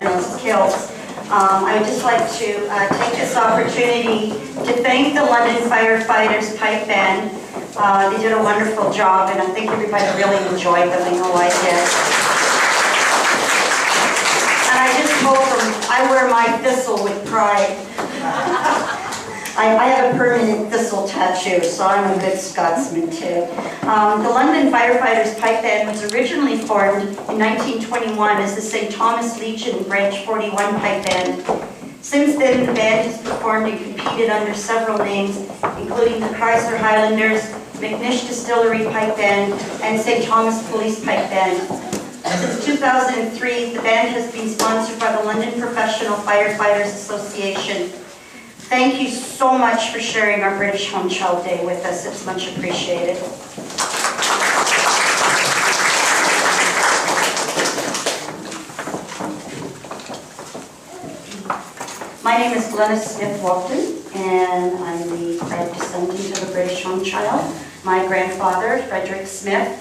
Killed. I would just like to take this opportunity to thank the London Firefighters Pipe Band. They did a wonderful job, and I think everybody really enjoyed them. I know I did. And I just told them I wear my thistle with pride. I have a permanent thistle tattoo, so I'm a good Scotsman too. The London Firefighters Pipe Band was originally formed in 1921 as the St. Thomas Legion Branch 41 Pipe Band. Since then, the band has performed and competed under several names, including the Chrysler Highlanders, McNish Distillery Pipe Band, and St. Thomas Police Pipe Band. Since 2003, the band has been sponsored by the London Professional Firefighters Association. Thank you so much for sharing our British Home Child Day with us. It's much appreciated. My name is Glenna Smith-Walton, and I'm the proud descendant of a British Home Child. My grandfather, Frederick Smith,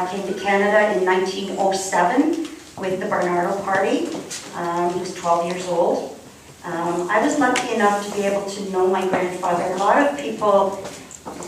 came to Canada in 1907 with the Barnardo Party. He was 12 years old. I was lucky enough to be able to know my grandfather. A lot of people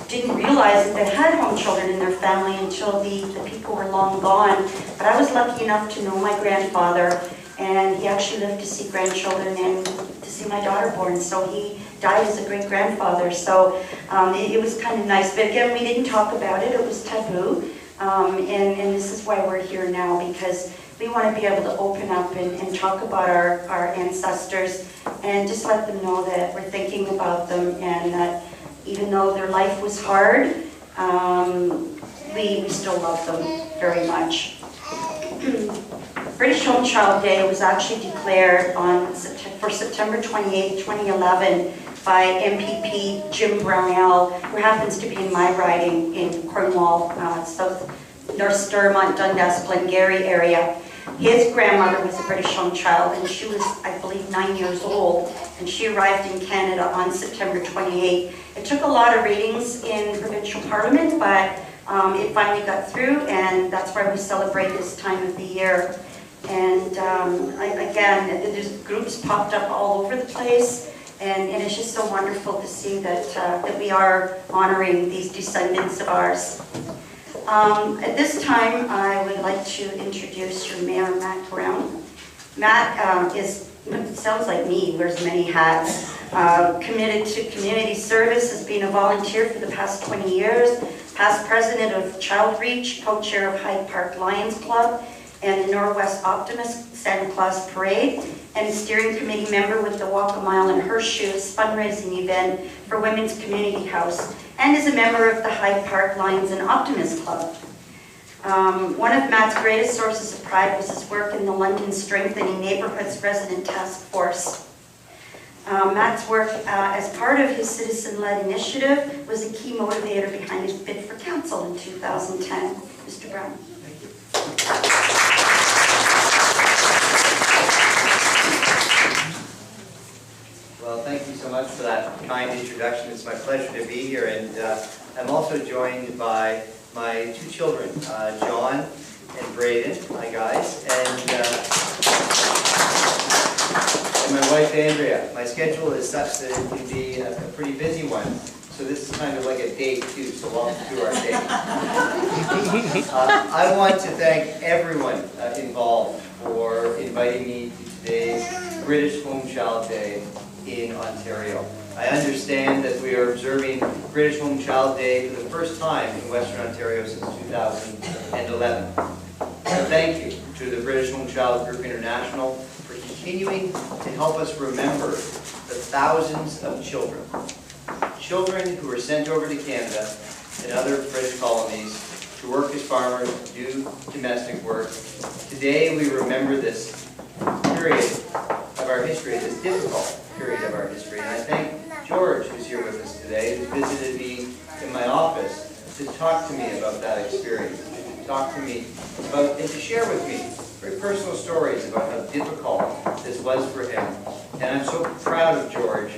didn't realize that they had home children in their family until the people were long gone. But I was lucky enough to know my grandfather, and he actually lived to see grandchildren and to see my daughter born. So he died as a great-grandfather. So it was kind of nice. But again, we didn't talk about it. It was taboo. And this is why we're here now, because we want to be able to open up and talk about our ancestors and just let them know that we're thinking about them, and that even though their life was hard, we still love them very much. British Home Child Day was actually declared for September 28, 2011 by MPP Jim Brownell, who happens to be in my riding in Cornwall, South North Stormont, Dundas, Glengarry area. His grandmother was a British Home Child, and she was, I believe, 9 years old, and she arrived in Canada on September 28. It took a lot of readings in provincial parliament, but it finally got through, and that's why we celebrate this time of the year. And again, there's groups popped up all over the place, and it's just so wonderful to see that we are honoring these descendants of ours. At this time, I would like to introduce your Mayor, Matt Brown. Matt sounds like me, wears many hats. Committed to community service, has been a volunteer for the past 20 years, past president of Child Reach, co-chair of Hyde Park Lions Club, and the Northwest Optimist Santa Claus Parade, and a steering committee member with the Walk a Mile in Her Shoes fundraising event for Women's Community House, and is a member of the Hyde Park Lions and Optimist Club. One of Matt's greatest sources of pride was his work in the London Strengthening Neighborhoods Resident Task Force. Matt's work as part of his citizen-led initiative was a key motivator behind his bid for council in 2010. Mr. Brown. Thank you. Well, thank you so much for that kind introduction. It's my pleasure to be here, and I'm also joined by my two children, John and Braden, my guys, and my wife, Andrea. My schedule is such that it can be a pretty busy one, so this is kind of like a date too, so welcome to our date. I want to thank everyone involved for inviting me to today's British Home Child Day in Ontario. I understand that we are observing British Home Child Day for the first time in Western Ontario since 2011. So thank you to the British Home Child Group International for continuing to help us remember the thousands of children who were sent over to Canada and other British colonies to work as farmers, do domestic work. Today we remember this period of our history, this difficult period of our history. And I thank George, who's here with us today, who visited me in my office to talk to me about that experience, to talk to me about, and to share with me very personal stories about how difficult this was for him. And I'm so proud of George,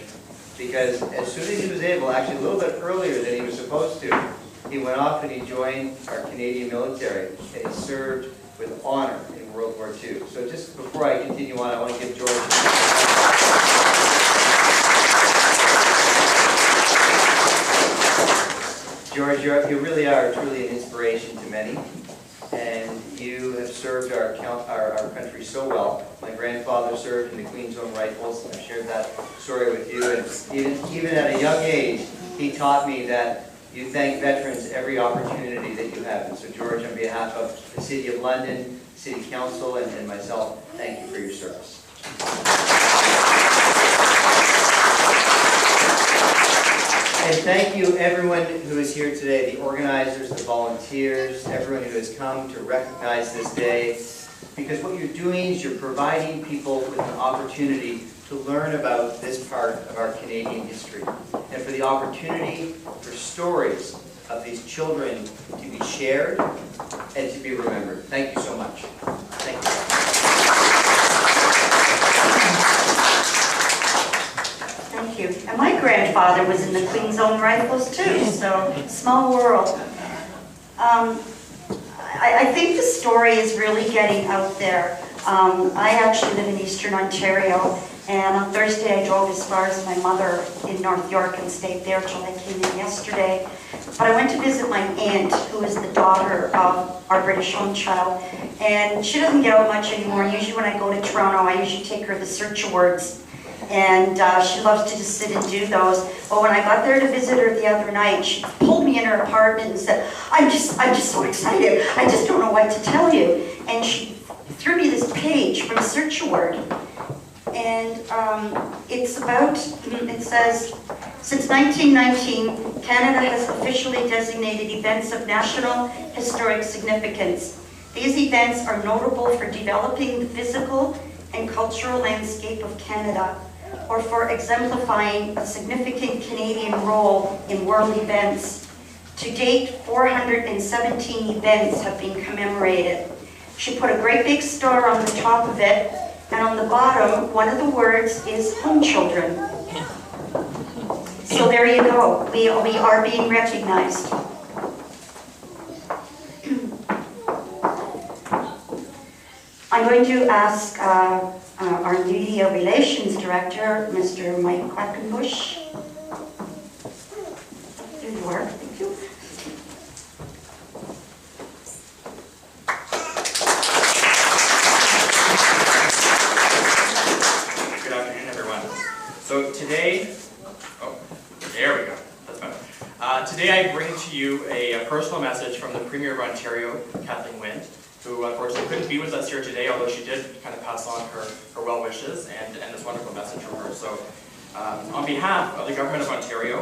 because as soon as he was able, actually a little bit earlier than he was supposed to, he went off and he joined our Canadian military, and he served with honor and World War II. So just before I continue on, I want to give George... George, you really are truly an inspiration to many, and you have served our country so well. My grandfather served in the Queen's Own Rifles, and I've shared that story with you, and even at a young age, he taught me that you thank veterans every opportunity that you have. And so George, on behalf of the City of London, City Council, and myself, thank you for your service. And thank you everyone who is here today, the organizers, the volunteers, everyone who has come to recognize this day. Because what you're doing is you're providing people with an opportunity to learn about this part of our Canadian history. And for the opportunity for stories of these children to be shared and to be remembered. Thank you so much. Thank you. Thank you. And my grandfather was in the Queen's Own Rifles too, so small world. I think the story is really getting out there. I actually live in Eastern Ontario, and on Thursday I drove as far as my mother in North York and stayed there till I came in yesterday. But I went to visit my aunt, who is the daughter of our British home child, and she doesn't get out much anymore. Usually when I go to Toronto, I usually take her the search awards. And she loves to just sit and do those. But when I got there to visit her the other night, she pulled me in her apartment and said, I'm just so excited. I just don't know what to tell you. And she threw me this page from Search Award. And it's about, it says, since 1919, Canada has officially designated events of national historic significance. These events are notable for developing the physical and cultural landscape of Canada, or for exemplifying a significant Canadian role in world events. To date, 417 events have been commemorated. She put a great big star on the top of it, and on the bottom, one of the words is home children. So there you go, we are being recognized. I'm going to ask our Media Relations Director, Mr. Mike Quackenbush. There you are, thank you. Good afternoon, everyone. So today, there we go, that's better. Today I bring to you a personal message from the Premier of Ontario, Kathleen Wynne, who unfortunately couldn't be with us here today, although she did kind of pass on her well wishes and this wonderful message from her. So on behalf of the Government of Ontario,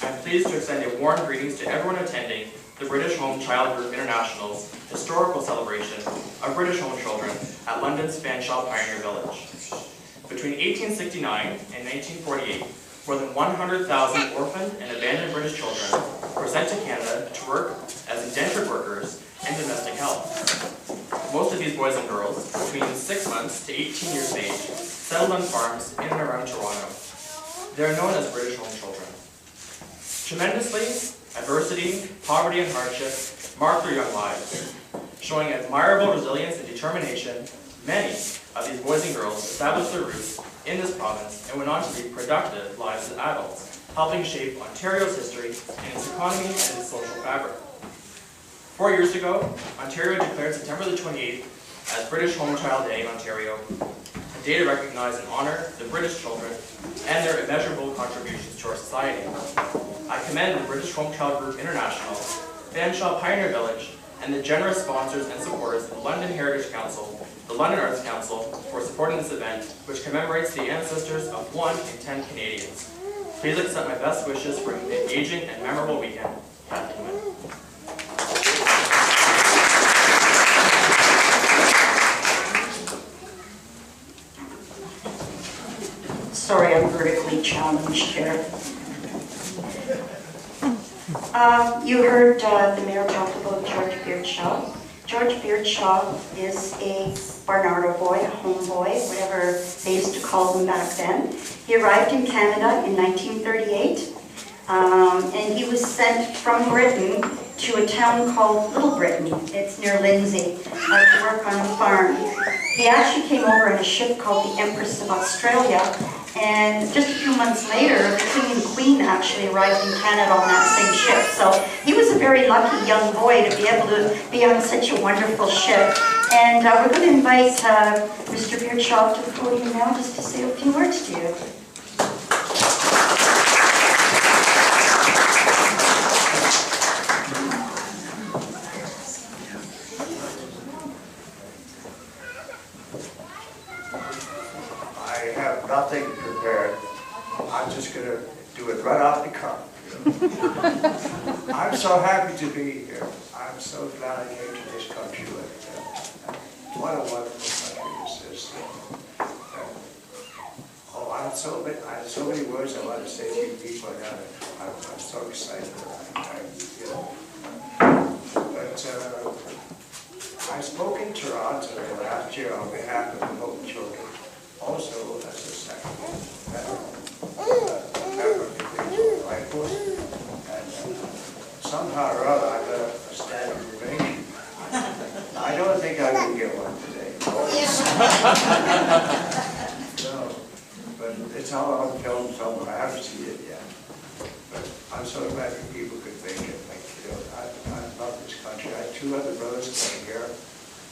I'm pleased to extend a warm greetings to everyone attending the British Home Child Group International's historical celebration of British home children at London's Fanshawe Pioneer Village. Between 1869 and 1948, more than 100,000 orphaned and abandoned British children were sent to Canada to work as indentured workers and domestic help. Most of these boys and girls, between 6 months to 18 years of age, settled on farms in and around Toronto. They are known as British home children. Tremendously, adversity, poverty, and hardship mark their young lives. Showing admirable resilience and determination, many of these boys and girls established their roots in this province and went on to lead productive lives as adults, helping shape Ontario's history and its economy and its social fabric. 4 years ago, Ontario declared September the 28th as British Home Child Day in Ontario, a day to recognize and honor the British children and their immeasurable contributions to our society. I commend the British Home Child Group International, Fanshawe Pioneer Village, and the generous sponsors and supporters of the London Heritage Council, the London Arts Council, for supporting this event, which commemorates the ancestors of 1 in 10 Canadians. Please accept my best wishes for an engaging and memorable weekend. Kathleen Wynne. Sorry, I'm vertically challenged here. You heard the mayor talk about George Beardshaw. George Beardshaw is a Barnardo boy, a home boy, whatever they used to call them back then. He arrived in Canada in 1938, and he was sent from Britain to a town called Little Britain. It's near Lindsay, to work on a farm. He actually came over on a ship called the Empress of Australia, and just a few months later, the King and Queen actually arrived in Canada on that same ship. So he was a very lucky young boy to be able to be on such a wonderful ship. And we're going to invite Mr. Fanshawe to the podium now just to say a few words to you. I have nothing prepared. I'm just going to do it right off the cuff. I'm so happy to be here. I'm so glad I came to this country. What a wonderful country this is. Oh, I have so many words I want to say to you people. I'm so excited. I spoke in Toronto last year on behalf of the Hope Children, also as a second member of the Individual Life Force, and somehow or other I got a standing ovation. I don't think I can get one today. No, but it's all on film somewhere. I haven't seen it yet. But I'm so glad that people could make it. I love this country. I have two other brothers came here.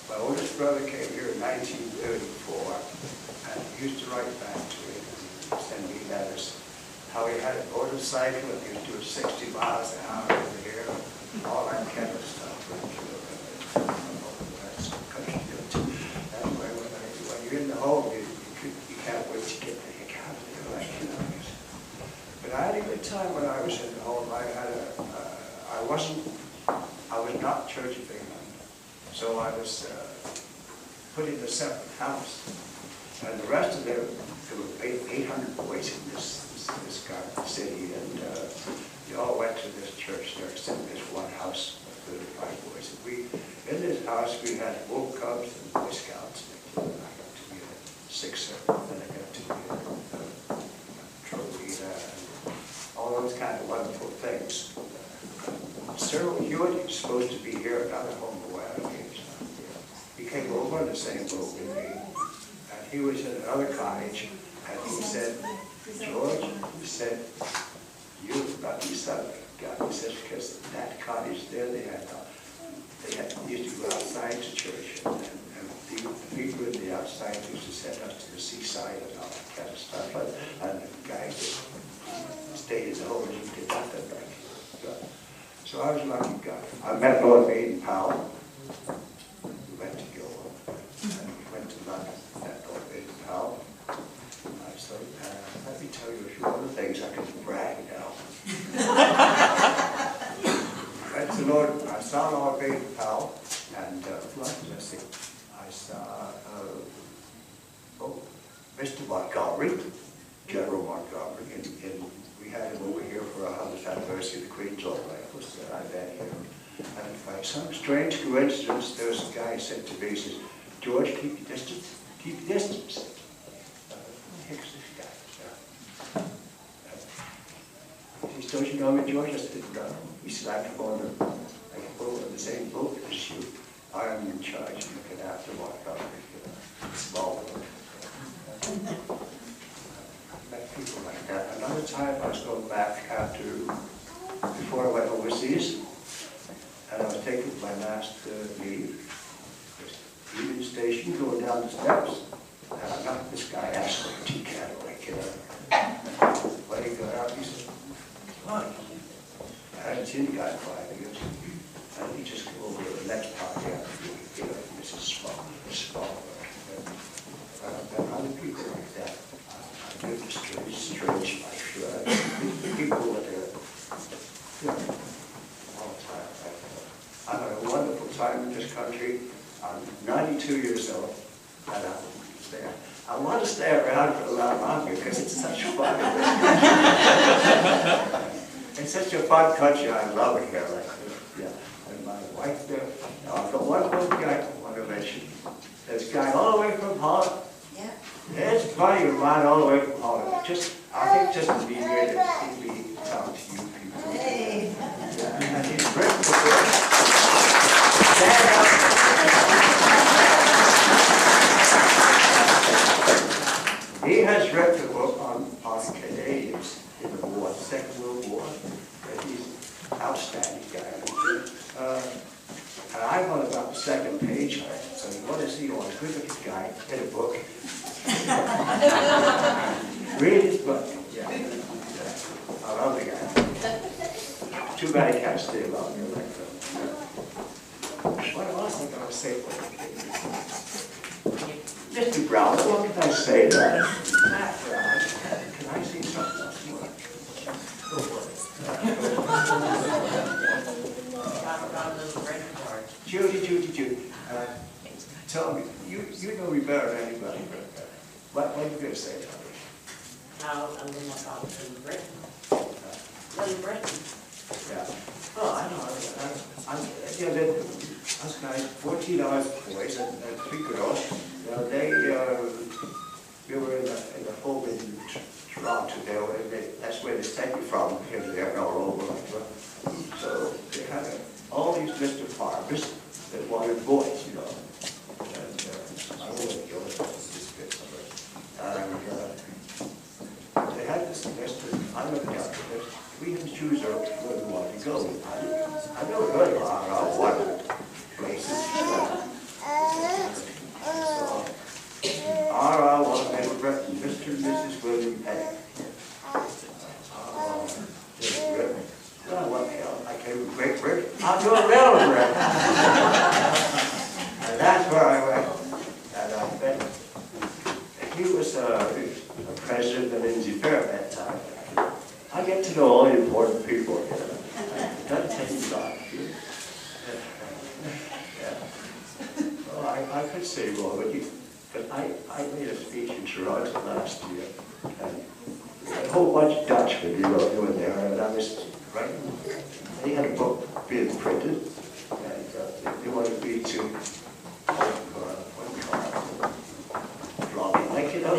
My oldest brother came here in 1934, and he used to write back to me and send me letters. How he had a motorcycle and he was doing 60 miles an hour over here, all that kind of stuff. That's country built. Anyway, when you're in the home, you can't wait to get the heck out of there, like, you know. But I had a good time when I was in the home. I was not Church of England. So I was put in a separate house, and the rest of them, there were 800 boys in this city, and we all went to this church there, except this one house of 35 boys. And in this house we had Wolf Cubs and Boy Scouts, and I got to be a Sixer, and I got to be a trophy, and all those kind of wonderful things. Cyril Hewitt was supposed to be here, another home away. He came over on the same boat with me, and he was in another cottage, and he said, George, he said, you've got to be something. He says, because that cottage there, they used to go outside to church, and the people in the outside used to send us to the seaside and all that kind of stuff, and the guy just stayed in the home and he did nothing like. So I was a lucky guy. I met Lord Baden Powell. We went to Gilmore, and we went to London, met Lord Baden Powell. So let me tell you a few other things I can brag now. I saw Lord Baden Powell, and I saw Mr. Montgomery, General Montgomery, and we had him over here for our 100th anniversary of the Queen's Old Rifles that I met here. And by some strange coincidence, there was a guy who said to me, he says, George, keep your distance, keep your distance. Who the heck's this guy? He says, don't you know me, George? I said, no. He said, I can go on the same boat as you. I am in charge of looking after Montgomery, small boat. People like that. Another time I was going back before I went overseas, and I was taking my last leave, leaving the station, going down the steps, and I knocked this guy out for a tea kettle, like, when he got out, he said, "What?" I hadn't seen the guy in 5 years, and he just came over to the next party after me, Mrs. Small. And other people like that. Strange life. People with all the time. I had a wonderful time in this country. I'm 92 years old, and I want to stay around for a lot longer because it's such fun. It's such a fun country. I love it here. And my wife there. I've got one more guy I want to mention. There's a guy all the way from Holland. It's funny, you're right all the way from Holland. I think just to be here to talk to you people. Hey. And he's written Stand up. He has written a book on Canadians in the war, the Second World War. And he's an outstanding guy. And I wrote about the second page. So what is he on? A good-looking guy in a book. Read his book. Yeah. I love the guy. Too bad he can't stay long here like that. What else am I going to say? Mr. Brown, what can I say that? Can I say something else more? Go for it. Judy. Tell me, you know me better than anybody. What are you going to say, Tommy? How I'm going to talk to Britain. Little Britain. Yeah. Oh, I know. Yeah, that us guys, 14 hours boys and 3 girls. We were in the home in Toronto. That's where they take you from, here, there, and all over. So they had all these Mr. Farmers that wanted boys, you know. And I won't go into this bit of it. And they had this Mr. I looked out for this. We didn't choose where we wanted to go. I never heard of one places. R.R. was Britain, Mr. and Mrs. William Penn. Well, what the hell? I came from Great Britain. I'll do a railroad. And that's where I went. And I met. He was a president of Lindsay Fair at that time. I get to know all the important people here. That takes time. Yeah. Well, I could say more, but I made a speech in Toronto last year, and a whole bunch of Dutchmen, you know, they were there, and I was writing. They had a book being printed, and they wanted me to, like, you know,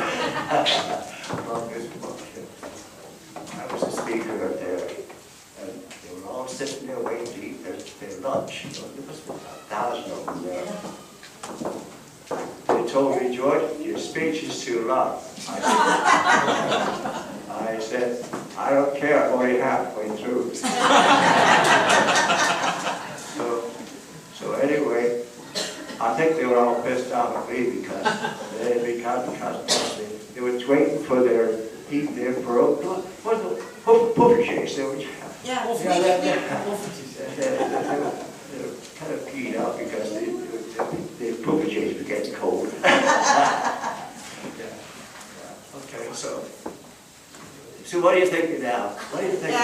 from this book. I was the speaker up there, and they were all sitting there waiting to eat their lunch. You know, there was 1,000 of them there. They told me, George, your speech is too long. I said, I don't care, I'm only halfway through. So anyway, I think they were all pissed off at me because they were waiting for eating their broke. What the pufferjays? They were. Yeah, They were kind of peed out because the pufferjays were getting cold. Okay, so what do you think now? What do you think now?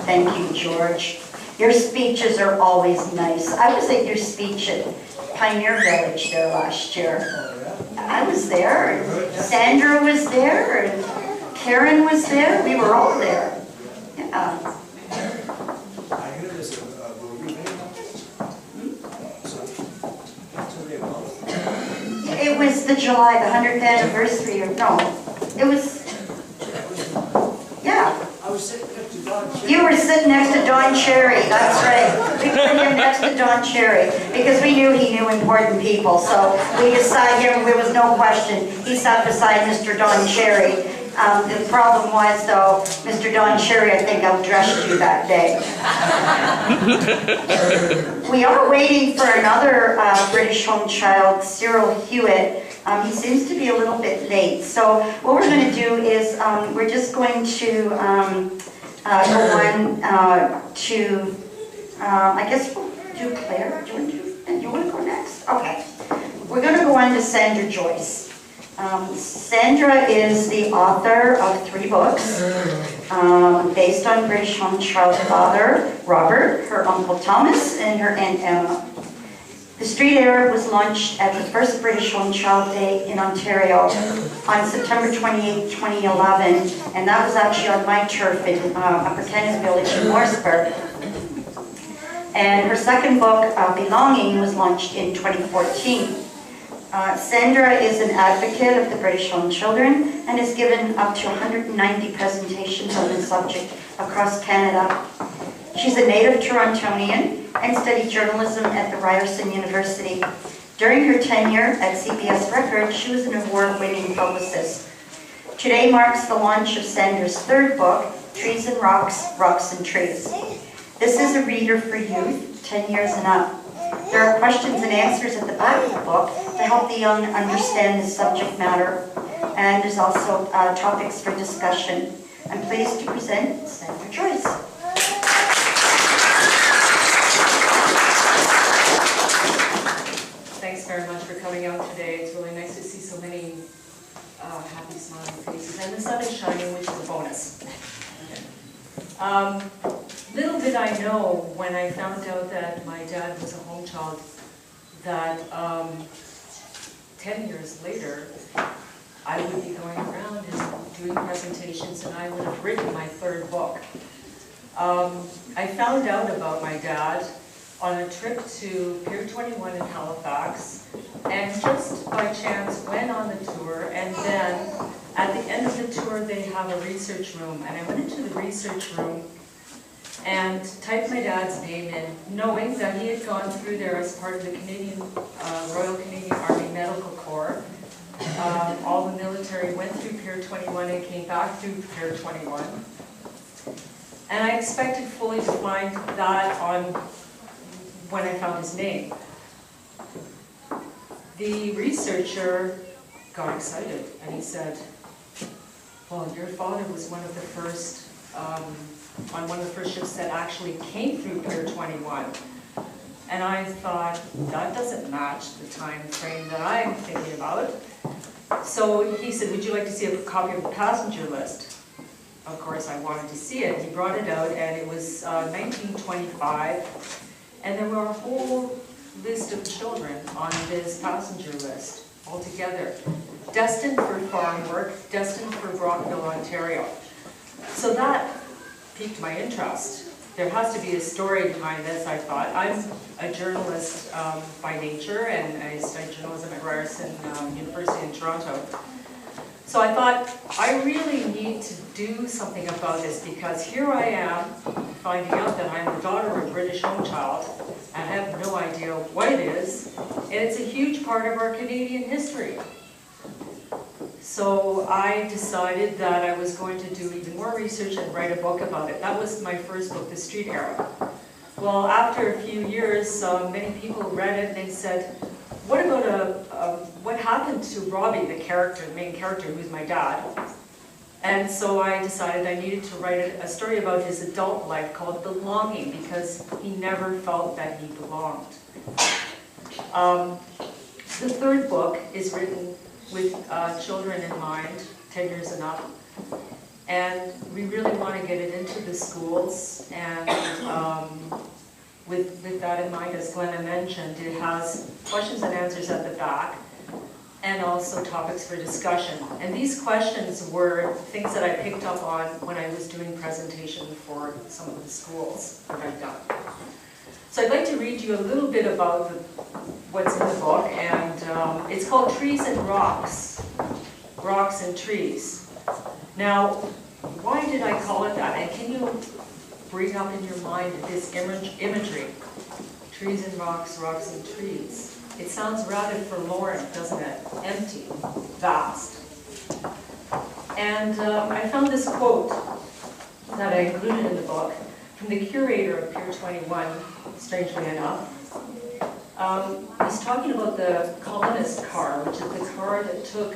Thank you, George. Your speeches are always nice. I was at your speech at Pioneer Village there last year. I was there, and Sandra was there, and Karen was there. We were all there. Yeah. I hear there's a movie made about it. It was the 100th anniversary, or no, it was, yeah. I was sitting next to Don Cherry. You were sitting next to Don Cherry, that's right. We put him next to Don Cherry because we knew he knew important people. So we decided him, there was no question. He sat beside Mr. Don Cherry. The problem was, though, Mr. Don Cherry, I think, outdressed you that day. We are waiting for another British home child, Cyril Hewitt. He seems to be a little bit late. So what we're going to do is we're just going to go on to, I guess we'll do Claire. Do you want to go next? Okay. We're going to go on to Sandra Joyce. Sandra is the author of 3 books based on British home child father Robert, her uncle Thomas, and her aunt Emma. The Street Arab was launched at the first British Home Child Day in Ontario on September 28, 2011, and that was actually on my turf in Upper Kennett Village in Morrisburg. And her second book, Belonging, was launched in 2014. Sandra is an advocate of the British Home Children and has given up to 190 presentations on this subject across Canada. She's a native Torontonian and studied journalism at the Ryerson University. During her tenure at CBS Records, she was an award-winning publicist. Today marks the launch of Sandra's third book, Trees and Rocks, Rocks and Trees. This is a reader for youth, 10 years and up. There are questions and answers at the back of the book to help the young understand the subject matter, and there's also topics for discussion. I'm pleased to present Sandra Joyce. Thanks very much for coming out today. It's really nice to see so many happy, smiling faces. And the sun is shining, which is a bonus. Little did I know when I found out that my dad was a home child that 10 years later, I would be going around and doing presentations, and I would have written my third book. I found out about my dad on a trip to Pier 21 in Halifax, and just by chance went on the tour, and then at the end of the tour they have a research room, and I went into the research room and typed my dad's name in, knowing that he had gone through there as part of the Canadian, Royal Canadian Army Medical Corps. All the military went through Pier 21 and came back through Pier 21. And I expected fully to find that on when I found his name. The researcher got excited and he said, well, your father was one of the first, on one of the first ships that actually came through Pier 21. And I thought, that doesn't match the time frame that I'm thinking about. So he said, would you like to see a copy of the passenger list? Of course, I wanted to see it. He brought it out, and it was 1925, and there were a whole list of children on this passenger list altogether, destined for farm work, destined for Brockville, Ontario. So that piqued my interest. There has to be a story behind this, I thought. I'm a journalist by nature, and I studied journalism at Ryerson University in Toronto. So I thought, I really need to do something about this, because here I am finding out that I'm the daughter of a British home child, and I have no idea what it is, and it's a huge part of our Canadian history. So I decided that I was going to do even more research and write a book about it. That was my first book, The Street Arab. Well, after a few years, many people read it and they said, what about what happened to Robbie, the character, the main character, who's my dad? And so I decided I needed to write a story about his adult life called Belonging, because he never felt that he belonged. The third book is written with children in mind, 10 years and up. And we really want to get it into the schools, and with that in mind, as Glenna mentioned, it has questions and answers at the back, and also topics for discussion. And these questions were things that I picked up on when I was doing presentation for some of the schools that I've done. So I'd like to read you a little bit about what's in the book, and it's called Trees and Rocks, Rocks and Trees. Now, why did I call it that? And can you bring up in your mind this imagery? Trees and rocks, rocks and trees. It sounds rather forlorn, doesn't it? Empty, vast. And I found this quote that I included in the book from the curator of Pier 21, strangely enough. He's talking about the colonist car, which is the car that took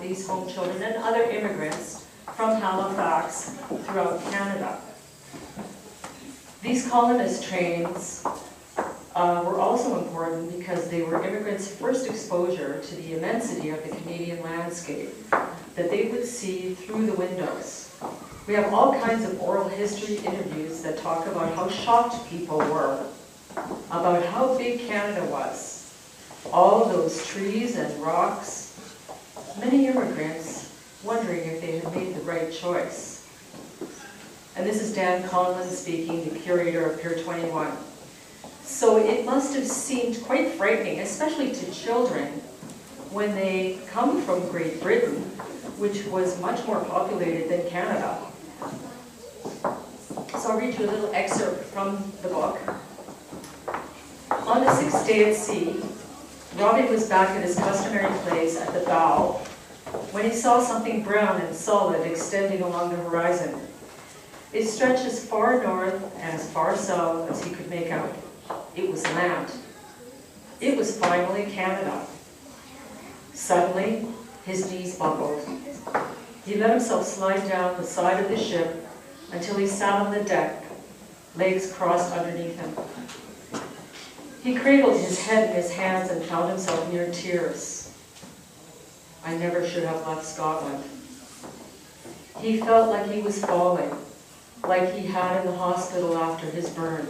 these home children and other immigrants from Halifax throughout Canada. These colonist trains were also important because they were immigrants' first exposure to the immensity of the Canadian landscape that they would see through the windows. We have all kinds of oral history interviews that talk about how shocked people were about how big Canada was. All those trees and rocks, many immigrants wondering if they had made the right choice. And this is Dan Conlon speaking, the curator of Pier 21. So it must have seemed quite frightening, especially to children, when they come from Great Britain, which was much more populated than Canada. So I'll read you a little excerpt from the book. On the sixth day at sea, Robbie was back at his customary place at the bow when he saw something brown and solid extending along the horizon. It stretched as far north and as far south as he could make out. It was land. It was finally Canada. Suddenly, his knees buckled. He let himself slide down the side of the ship until he sat on the deck, legs crossed underneath him. He cradled his head in his hands and found himself near tears. I never should have left Scotland. He felt like he was falling, like he had in the hospital after his burn,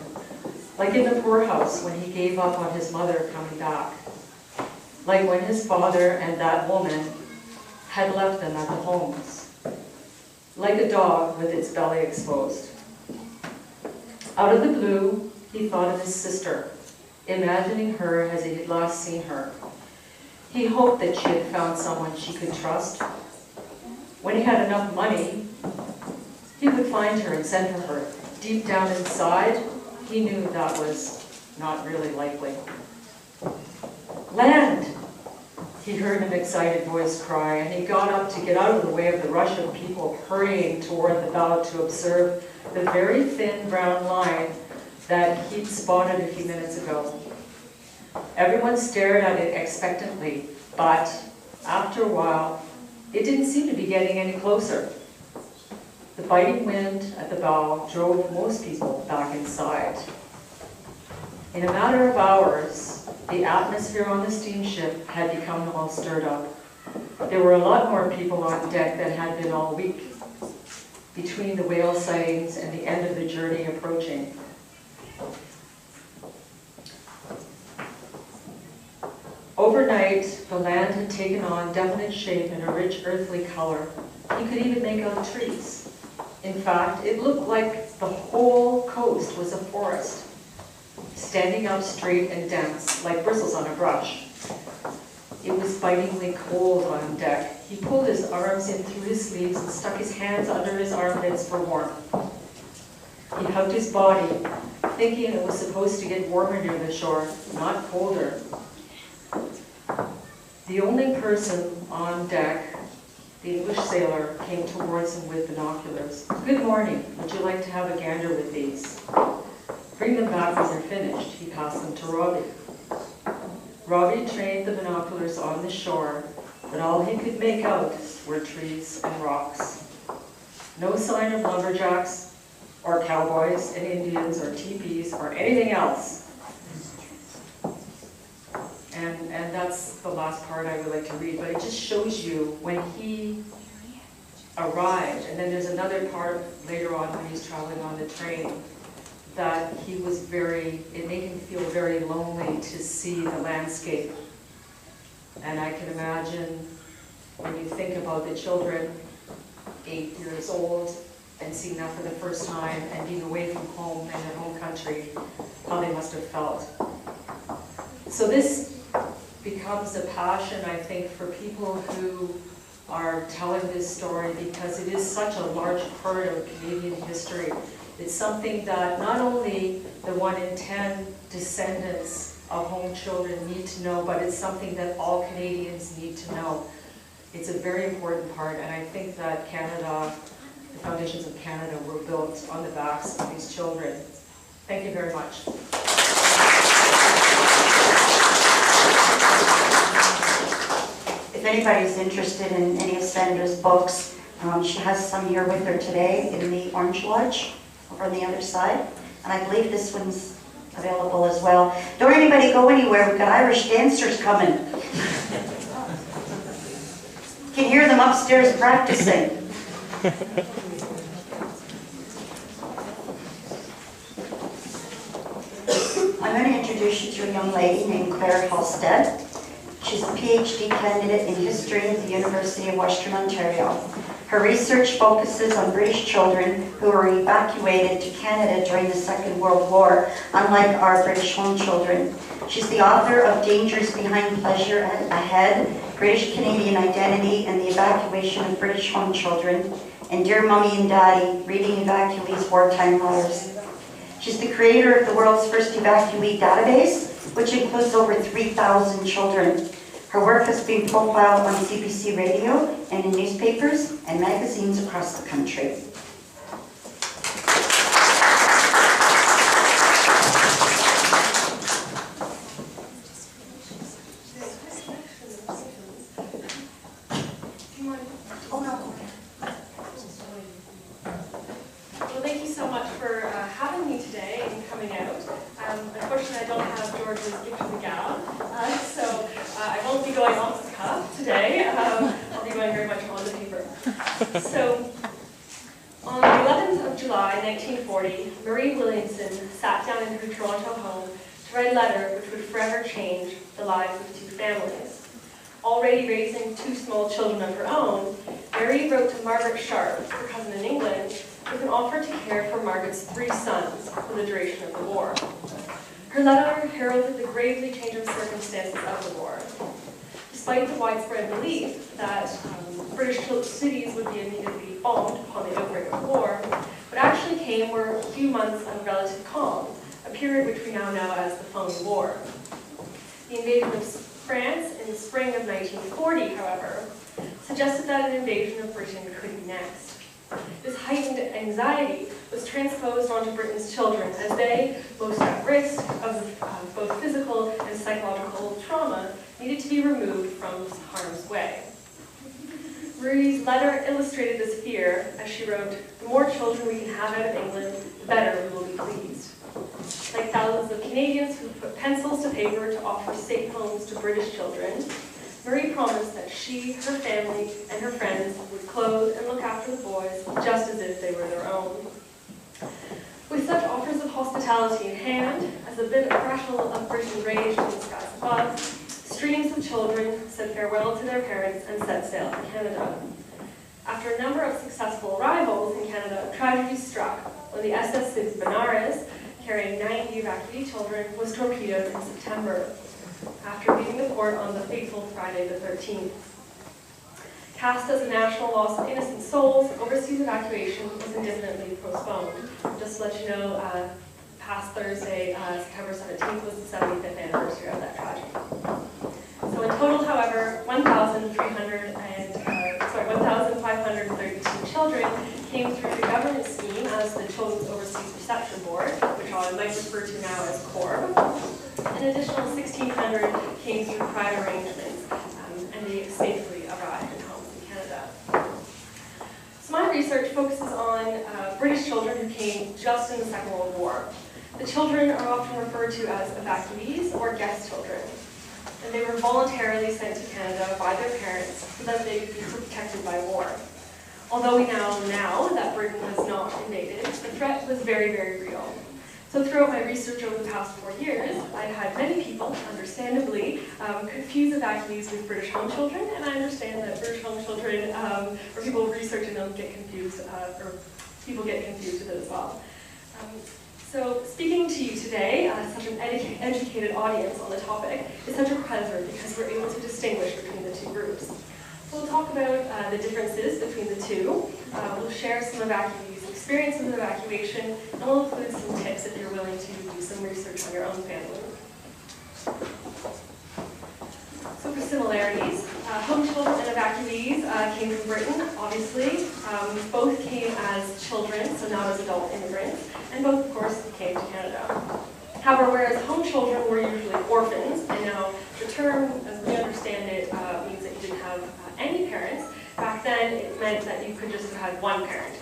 like in the poorhouse when he gave up on his mother coming back, like when his father and that woman had left them at the homes, like a dog with its belly exposed. Out of the blue, he thought of his sister, imagining her as he had last seen her. He hoped that she had found someone she could trust. When he had enough money, he would find her and send her her. Deep down inside, he knew that was not really likely. Land! He heard an excited voice cry, and he got up to get out of the way of the rush of people hurrying toward the bow to observe the very thin brown line that he'd spotted a few minutes ago. Everyone stared at it expectantly, but after a while, it didn't seem to be getting any closer. The biting wind at the bow drove most people back inside. In a matter of hours, the atmosphere on the steamship had become all stirred up. There were a lot more people on deck than had been all week, between the whale sightings and the end of the journey approaching. Overnight, the land had taken on definite shape and a rich earthly color. You could even make out trees. In fact, it looked like the whole coast was a forest, standing up straight and dense, like bristles on a brush. It was bitingly cold on deck. He pulled his arms in through his sleeves and stuck his hands under his armpits for warmth. He hugged his body, thinking it was supposed to get warmer near the shore, not colder. The only person on deck, the English sailor, came towards him with binoculars. "Good morning. Would you like to have a gander with these?" "Bring them back when they're finished." He passed them to Robbie. Robbie trained the binoculars on the shore, but all he could make out were trees and rocks. No sign of lumberjacks, or cowboys and Indians, or teepees, or anything else. And that's the last part I would like to read, but it just shows you when he arrived, and then there's another part later on when he's traveling on the train, that he was it made him feel very lonely to see the landscape. And I can imagine when you think about the children, 8 years old, and seeing that for the first time, and being away from home and their home country, how they must have felt. So this becomes a passion, I think, for people who are telling this story, because it is such a large part of Canadian history. It's something that not only the 1 in 10 descendants of home children need to know, but it's something that all Canadians need to know. It's a very important part, and I think that Canada, the foundations of Canada, were built on the backs of these children. Thank you very much. If anybody's interested in any of Sandra's books, she has some here with her today in the Orange Lodge over on the other side. And I believe this one's available as well. Don't anybody go anywhere, we've got Irish dancers coming. Can hear them upstairs practicing. I'm introduce you to a young lady named Claire Halstead. She's a PhD candidate in history at the University of Western Ontario. Her research focuses on British children who were evacuated to Canada during the Second World War, unlike our British home children. She's the author of Dangers Behind Pleasure Ahead, British Canadian Identity and the Evacuation of British Home Children, and Dear Mummy and Daddy, Reading Evacuees' Wartime Letters. She's the creator of the world's first evacuee database, which includes over 3,000 children. Her work has been profiled on CBC Radio and in newspapers and magazines across the country. Well, thank you so much for having me today and coming out. Unfortunately, I don't have George's gift of the gab, so I won't be going off the cuff today. I'll be going very much on the paper. So, on the 11th of July, 1940, Marie Williamson sat down in her Toronto home to write a letter which would forever change the lives of two families. Already raising two small children of her own, Mary wrote to Margaret Sharp, her cousin in England, with an offer to care for Margaret's 3 sons for the duration of the war. Her letter heralded the gravely changing circumstances of the war. Despite the widespread belief that British cities would be immediately bombed upon the outbreak of war, what actually came were a few months of relative calm, a period which we now know as the Phony War. The invasion of France in the spring of 1940, however, suggested that an invasion of Britain could be next. This heightened anxiety was transposed onto Britain's children as they, most at risk of both physical and psychological trauma, needed to be removed from harm's way. Marie's letter illustrated this fear as she wrote, "The more children we can have out of England, the better we will be pleased." Like thousands of Canadians who put pencils to paper to offer safe homes to British children, Marie promised that she, her family, and her friends would clothe and look after the boys just as if they were their own. With such offers of hospitality in hand, as the battle of Britain raged in the skies above, streams of children said farewell to their parents and set sail for Canada. After a number of successful arrivals in Canada, tragedy struck when the SS Benares, carrying 90 evacuee children, was torpedoed in September, after leaving the port on the fateful Friday the 13th. Cast as a national loss of innocent souls, overseas evacuation was indefinitely postponed. Just to let you know, past Thursday, September 17th, was the 75th anniversary of that tragedy. So in total, however, 1,532 children came through the government scheme as the Children's Overseas Reception Board, which I might refer to now as CORB. An additional 1,600 came through private arrangements, and they safely arrived in homes in Canada. So my research focuses on British children who came just in the Second World War. The children are often referred to as evacuees or guest children, and they were voluntarily sent to Canada by their parents so that they could be protected by war. Although we now know that Britain was not invaded, the threat was very, very real. So throughout my research over the past 4 years, I've had many people, understandably, confuse evacuees with British home children, and I understand that British home children, or people researching them, get confused, or people get confused with it as well. So speaking to you today, such an educated audience on the topic, is such a pleasure because we're able to distinguish between the two groups. We'll talk about the differences between the two. We'll share some evacuees' experiences of evacuation, and we'll include some tips if you're willing to do some research on your own family. So for similarities, home children and evacuees came from Britain, obviously. Both came as children, so not as adult immigrants, and both, of course, came to Canada. However, whereas home children were usually orphans, and now the term, as we understand it, means that you didn't have any parents. Back then, it meant that you could just have had one parent.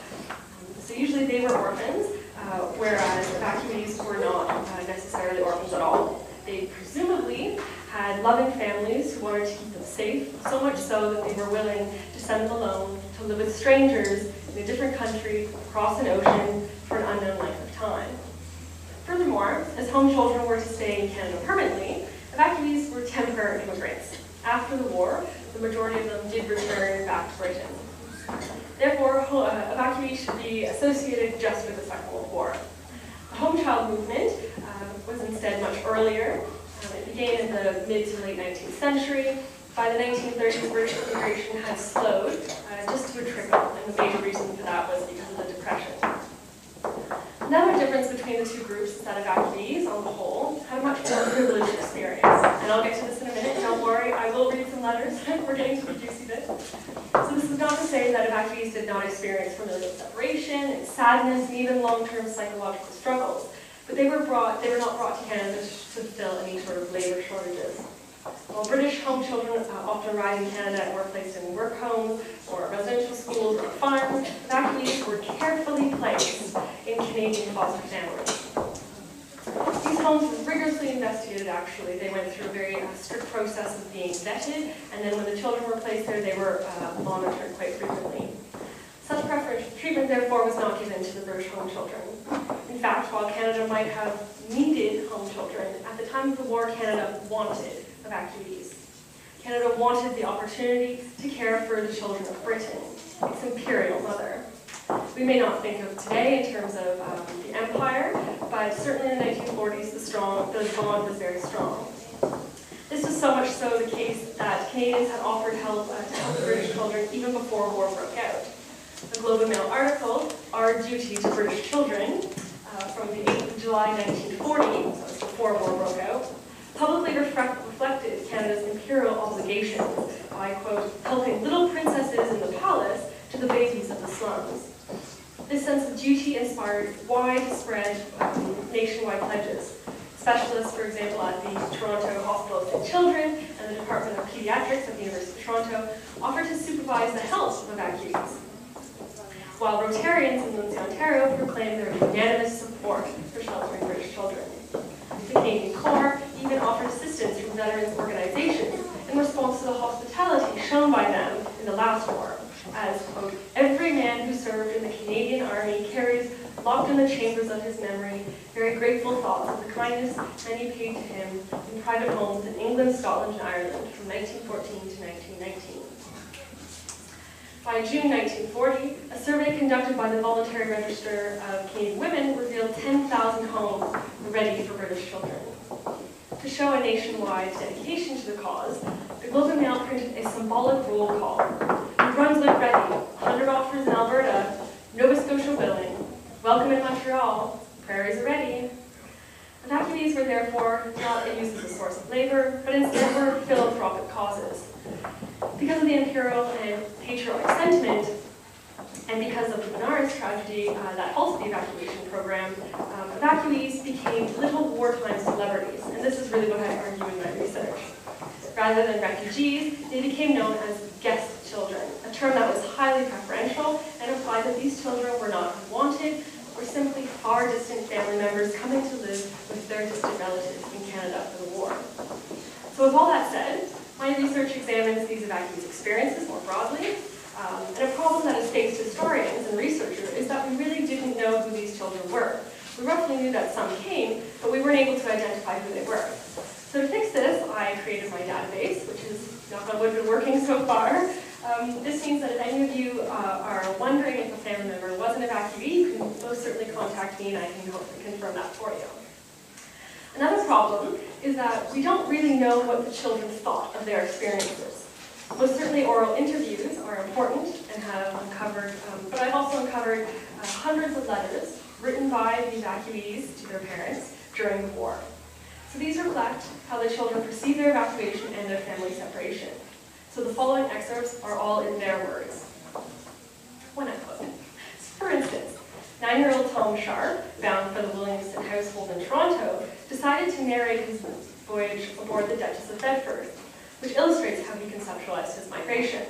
So usually they were orphans, whereas evacuees were not necessarily orphans at all. They presumably had loving families who wanted to keep them safe, so much so that they were willing to send them alone to live with strangers in a different country, across an ocean, for an unknown length of time. Furthermore, Furthermore, as home children were to stay in Canada permanently, evacuees were temporary immigrants. After the war, the majority of them did return back to Britain. Therefore, evacuees should be associated just with the Second World War. The home child movement was instead much earlier. It began in the mid to late 19th century. By the 1930s, British immigration had slowed just to a trickle, and the major reason for that was because of the Depression. Another difference between the two groups is that evacuees, on the whole, had a much more privileged experience. And I'll get to this in a minute, don't worry, I will read some letters. We're getting to the juicy bit. So this is not to say that evacuees did not experience familial separation and sadness and even long-term psychological struggles. But they were not brought to Canada to fulfill any sort of labor shortages. While British home children often arrived in Canada and were placed in work homes or residential schools or farms, evacuees were carefully placed in Canadian foster families. These homes were rigorously investigated, actually. They went through a very strict process of being vetted, and then when the children were placed there, they were monitored quite frequently. Such preferential treatment, therefore, was not given to the British home children. In fact, while Canada might have needed home children, at the time of the war, Canada wanted evacuees. Canada wanted the opportunity to care for the children of Britain, its imperial mother. We may not think of today in terms of the empire, but certainly in the 1940s, the bond was very strong. This was so much so the case that Canadians had offered help to help the British children even before war broke out. The Globe and Mail article, Our Duty to British Children, from the 8th of July 1940, so it's before war broke out, publicly reflected Canada's imperial obligations by, quote, helping little princesses in the palace to the babies of the slums. This sense of duty inspired widespread nationwide pledges. Specialists, for example, at the Toronto Hospital for Children and the Department of Pediatrics at the University of Toronto offered to supervise the health of evacuees, while Rotarians in Lindsay, Ontario proclaimed their unanimous support for sheltering British children. The Canadian Corps even offered assistance from veterans organizations in response to the hospitality shown by them in the last war, as, quote, every man who served in the Canadian Army carries, locked in the chambers of his memory, very grateful thoughts of the kindness many paid to him in private homes in England, Scotland, and Ireland from 1914 to 1919. By June 1940, a survey conducted by the Voluntary Register of Canadian Women revealed 10,000 homes were ready for British children. To show a nationwide dedication to the cause, the Globe and Mail printed a symbolic roll call. New Brunswick ready, 100 offers in Alberta, Nova Scotia willing, welcome in Montreal, prairies are ready. Evacuees were therefore not used as a source of labor, but instead were philanthropic causes. Because of the imperial and patriotic sentiment, and because of the Benares tragedy that halted the evacuation program, evacuees became little wartime celebrities, and this is really what I argue in my research. Rather than refugees, they became known as guest children, a term that was highly preferential and implied that these children were not unwanted, or simply far distant family members coming to live with their distant relatives in Canada for the war. So with all that said, my research examines these evacuees' experiences more broadly, and a problem that has faced historians and researchers is that we really didn't know who these children were. We roughly knew that some came, but we weren't able to identify who they were. So to fix this, I created my database, which is, knock on wood, been working so far. This means that if any of you are wondering if a family member was an evacuee, you can most certainly contact me and I can hopefully confirm that for you. Another problem is that we don't really know what the children thought of their experiences. Most certainly oral interviews are important and have uncovered, but I've also uncovered hundreds of letters written by the evacuees to their parents during the war. So these reflect how the children perceive their evacuation and their family separation. So the following excerpts are all in their words. When I quote. For instance, 9-year-old Tom Sharp, bound for the Williamson household in Toronto, decided to narrate his voyage aboard the Duchess of Bedford, which illustrates how he conceptualized his migration.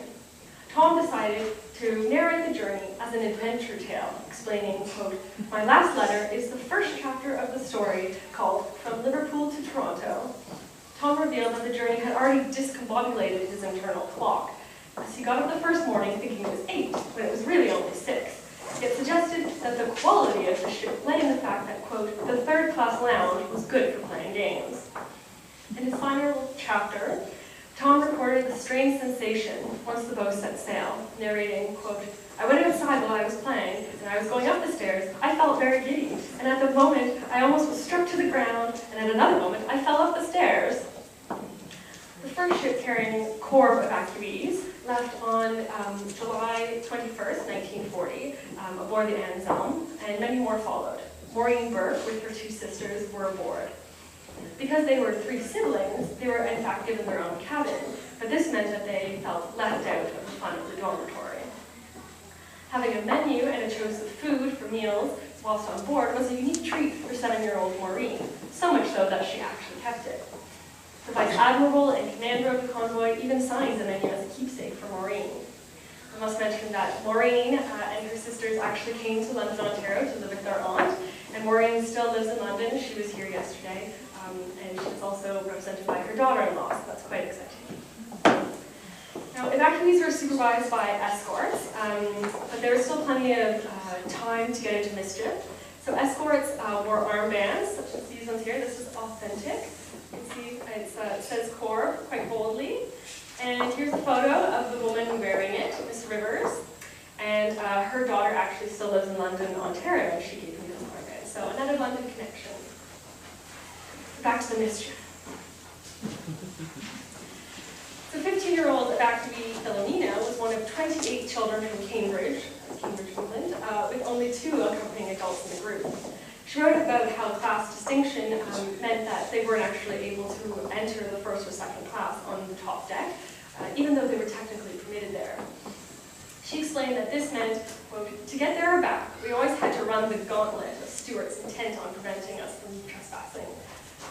Tom decided to narrate the journey as an adventure tale, explaining, quote, my last letter is the first chapter of the story called From Liverpool to Toronto. Tom revealed that the journey had already discombobulated his internal clock, as he got up the first morning thinking it was 8, when it was really only 6, It suggested that the quality of the ship lay in the fact that, quote, the third-class lounge was good for playing games. In his final chapter, Tom recorded the strange sensation once the boat set sail, narrating, quote, I went outside while I was playing, and I was going up the stairs. I felt very giddy, and at the moment, I almost was struck to the ground, and at another moment, I fell up the stairs. The first ship carrying Corps evacuees left on July 21st, 1940, aboard the Anne Zelm, and many more followed. Maureen Burke, with her 2 sisters, were aboard. Because they were 3 siblings, they were in fact given their own cabin, but this meant that they felt left out of the fun of the dormitory. Having a menu and a choice of food for meals whilst on board was a unique treat for 7-year-old Maureen, so much so that she actually kept it. The Vice Admiral and commander of the convoy even signed the menu as a keepsake for Maureen. I must mention that Maureen and her sisters actually came to London, Ontario to live with their aunt, and Maureen still lives in London. She was here yesterday, and she's also represented by her daughter-in-law, so that's quite exciting. Now, evacuees were supervised by escorts, but there was still plenty of time to get into mischief. So escorts wore armbands, such as these ones here. This is authentic. You can see it says Corps quite boldly. And here's a photo of the woman wearing it, Miss Rivers. And her daughter actually still lives in London, Ontario, and she gave me this armband. So another London connection. Back to the mischief. So 15-year-old evacuee Philomena was one of 28 children from Cambridge, England, with only 2 accompanying adults in the group. She wrote about how class distinction meant that they weren't actually able to enter the first or second class on the top deck, even though they were technically permitted there. She explained that this meant, quote, to get there or back, we always had to run the gauntlet of stewards intent on preventing us from trespassing.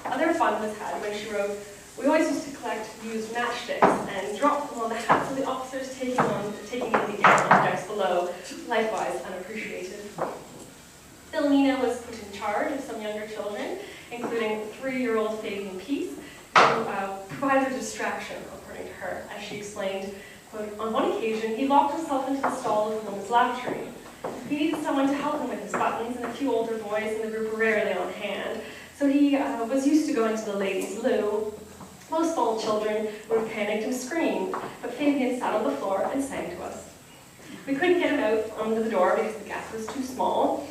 Other fun was had when she wrote, we always used to collect used matchsticks and drop them on the hats of the officers taking in the air on the decks below, likewise unappreciated. Philomena was put in charge of some younger children, including 3-year-old Fabian Peace, who provided a distraction, according to her, as she explained, quote, on one occasion, he locked himself into the stall of the woman's lavatory. He needed someone to help him with his buttons, and a few older boys in the group were rarely on hand, so he was used to going to the ladies' loo. Most small children would have panicked and screamed, but Fabian sat on the floor and sang to us. We couldn't get him out under the door because the gap was too small,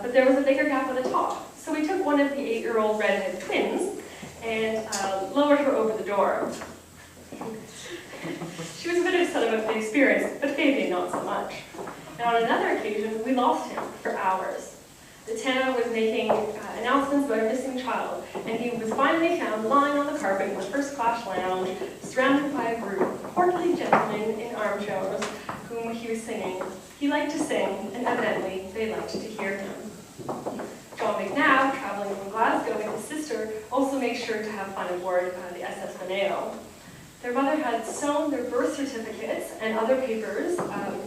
but there was a bigger gap at the top. So we took one of the 8-year-old redhead twins and lowered her over the door. She was a bit upset about the experience, but Fabian not so much. And on another occasion, we lost him for hours. The Tana was making announcements about a missing child, and he was finally found lying on the carpet in the first-class lounge, surrounded by a group of portly gentlemen in armchairs, whom he was singing. He liked to sing, and evidently they liked to hear him. John McNabb, traveling from Glasgow with his sister, also made sure to have fun aboard the SS Mineo. Their mother had sewn their birth certificates and other papers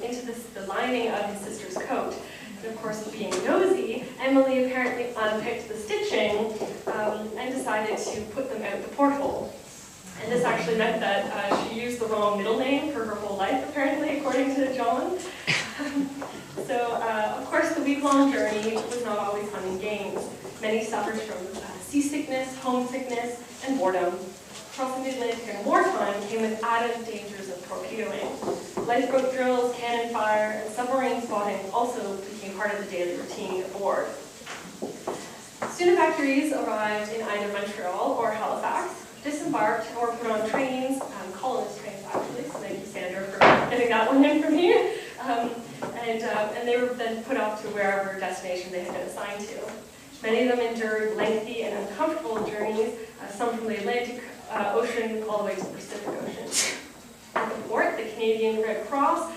into the lining of his sister's coat. And of course, being nosy, Emily apparently unpicked the stitching and decided to put them out the porthole. And this actually meant that she used the wrong middle name for her whole life, apparently, according to John. So, of course, the week-long journey was not always fun and games. Many suffered from seasickness, homesickness, and boredom. Crossing the Atlantic in wartime came with added dangers of torpedoing. Lifeboat drills, cannon fire, and submarine spotting also became part of the daily routine aboard. Student evacuees arrived in either Montreal or Halifax, disembarked or put on trains, colonist trains actually, so thank you Sandra for getting that one in for me, and they were then put off to wherever destination they had been assigned to. Many of them endured lengthy and uncomfortable journeys, some from the Atlantic Ocean all the way to the Pacific Ocean. At the port, the Canadian Red Cross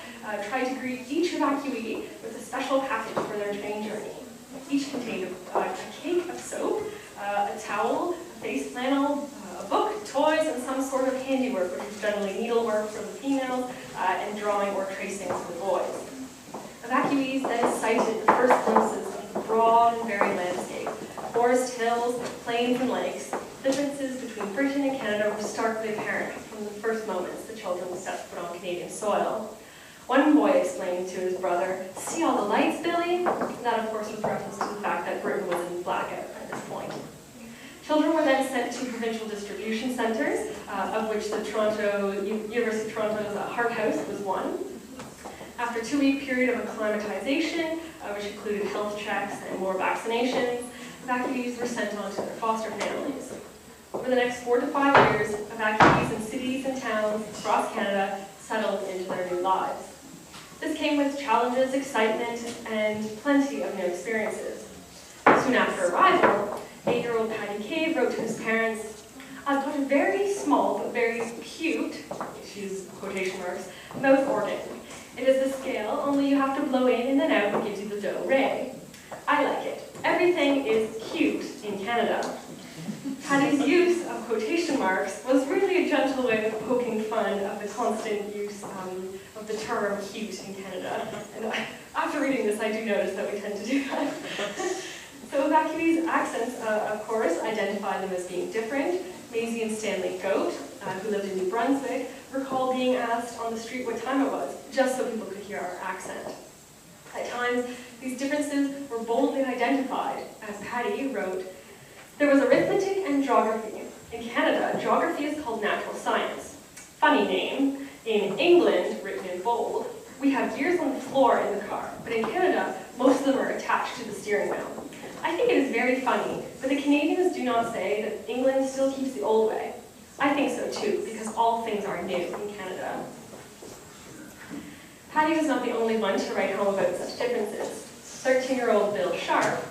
tried to greet each evacuee with a special package for their train journey. Each contained a cake of soap, a towel, a face flannel, a book, toys, and some sort of handiwork, which was generally needlework for the females, and drawing or tracing for the boys. Evacuees then sighted the first glimpses of the broad and varied landscape, forest hills, plains, and lakes. Differences between Britain and Canada were starkly apparent from the first moments the children stepped foot on Canadian soil. One boy explained to his brother, "See all the lights, Billy?" That, of course, was reference to the fact that Britain was in blackout at this point. Children were then sent to provincial distribution centres, of which the University of Toronto's Hart House was one. After a 2-week period of acclimatization, which included health checks and more vaccinations, evacuees were sent on to their foster families. Over the next 4 to 5 years, evacuees in cities and towns across Canada settled into their new lives. This came with challenges, excitement, and plenty of new experiences. Soon after arrival, 8-year-old Patty Cave wrote to his parents, "I've got a very small but very cute," she's quotation marks, "mouth organ. It is the scale, only you have to blow in and then out and gives you the do-re. I like it. Everything is cute in Canada." Patty's use of quotation marks was really a gentle way of poking fun of the constant use of the term cute in Canada. And after reading this, I do notice that we tend to do that. So evacuees' accents, of course, identify them as being different. Maisie and Stanley Goat, who lived in New Brunswick, recall being asked on the street what time it was, just so people could hear our accent. At times, these differences were boldly identified. As Patty wrote, "There was arithmetic and geography. In Canada, geography is called natural science. Funny name. In England, written in bold, we have gears on the floor in the car, but in Canada, most of them are attached to the steering wheel. I think it is very funny, but the Canadians do not say that England still keeps the old way. I think so too, because all things are new in Canada." Patty was not the only one to write home about such differences. 13-year-old Bill Sharp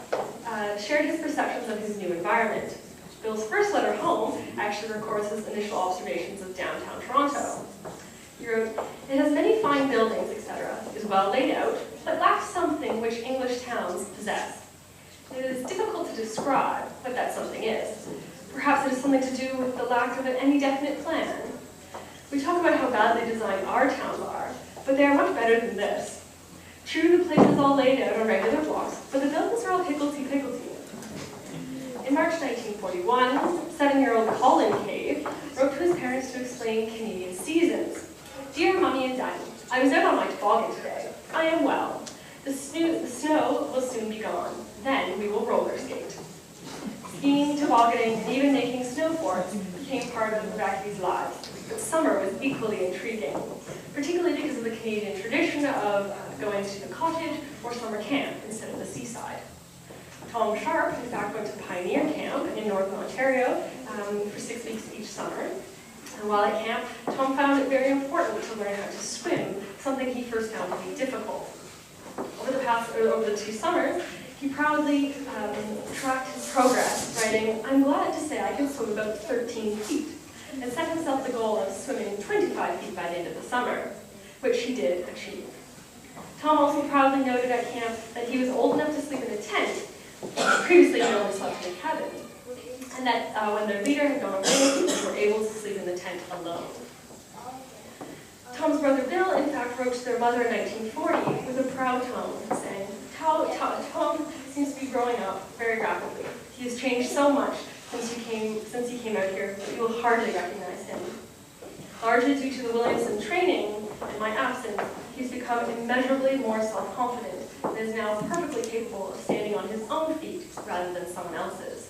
shared his perceptions of his new environment. Bill's first letter home actually records his initial observations of downtown Toronto. He wrote, "It has many fine buildings, etc., is well laid out, but lacks something which English towns possess. It is difficult to describe what that something is. Perhaps it is something to do with the lack of any definite plan. We talk about how badly designed our towns are, but they are much better than this. True, the place is all laid out on regular blocks, but the buildings are all higgledy-piggledy." In March 1941, 7-year-old Colin Cave wrote to his parents to explain Canadian seasons. "Dear Mummy and Daddy, I was out on my toboggan today. I am well. The snow will soon be gone. Then we will roller skate." Skiing, tobogganing, and even making snow forts became part of evacuees' lives. But summer was equally intriguing, particularly because of the Canadian tradition of going to the cottage or summer camp instead of the seaside. Tom Sharp, in fact, went to Pioneer Camp in Northern Ontario for 6 weeks each summer. And while at camp, Tom found it very important to learn how to swim, something he first found to be difficult. Over the 2 summers, he proudly tracked his progress, writing, "I'm glad to say I can swim about 13 feet, and set himself the goal of swimming 25 feet by the end of the summer, which he did achieve." Tom also proudly noted at camp that he was old enough to sleep in a tent, previously he only slept in a cabin, and that when their leader had gone away, they were able to sleep in the tent alone. Tom's brother Bill, in fact, wrote to their mother in 1940 with a proud tone, saying, Tom seems to be growing up very rapidly. He has changed so much since he came out here that you will hardly recognize him. Largely due to the Williamson training and my absence, he's become immeasurably more self-confident and is now perfectly capable of standing on his own feet rather than someone else's.